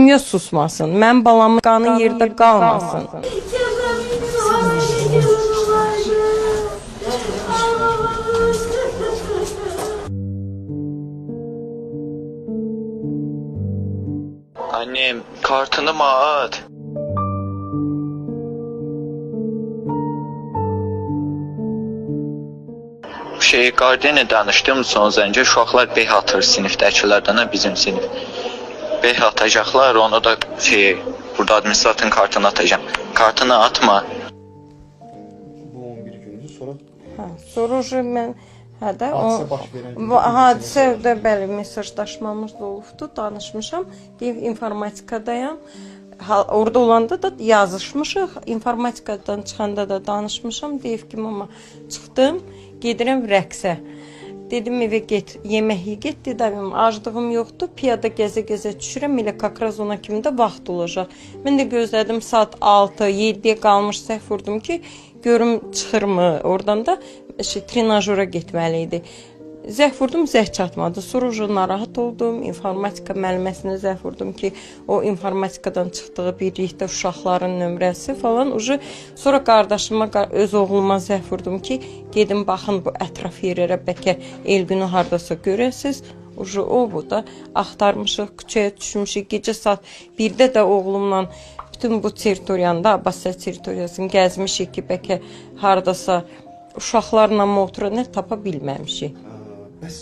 dünya susmasın. Mən balamın qanı yerdə qalmasın. Annem, kartını mı at? Qardiyanə danışdım son zəncə. Uşaqlar beh atır sinifdəkilərdən, bizim sinif. Beh atacaqlar, onu da burada administratın kartını atacağım. Kartını atma. Bu 11 gündür sonra Sonra mən hadisə baş verən hadisədə bəli mesajlaşmamız da olubdu, danışmışam. Deyib informatikadayam. Orada olanda da yazışmışıq. İnformatikadan çıxanda da danışmışam. Deyib ki, mama çıxdım, gedirəm rəqsə. Dedim evə get, yemək ye get. Dedim aclığım yoxdur. Piyada gəzə-gəzə düşürəm. Elə kakraz ona kimi də vaxt olacaq. Mən də gözlədim saat 6-7-yə qalmış səhv vurdum ki, görüm çıxırmı. Oradan da trenajora getməli idi. Zəh vurdum, zəh çatmadı. Sonra narahat oldum. İnformatika müəlliməsinə zəh vurdum ki, o informatikadan çıxdığı birlikdə uşaqların nömrəsi falan. Sonra qardaşıma, öz oğluma zəh vurdum ki, gedin baxın bu ətraf yerlərə, bəlkə Elgünü hardasa görəsiz. O bu da axtarmışıq, küçəyə düşmüşük. Gecə saat 1-də də oğlumla bütün bu teritoriyanı, Abbasiya teritoriyasını gəzmişik ki, bəlkə hardasa uşaqlarla motora nə tapa bilməmişik. Bəs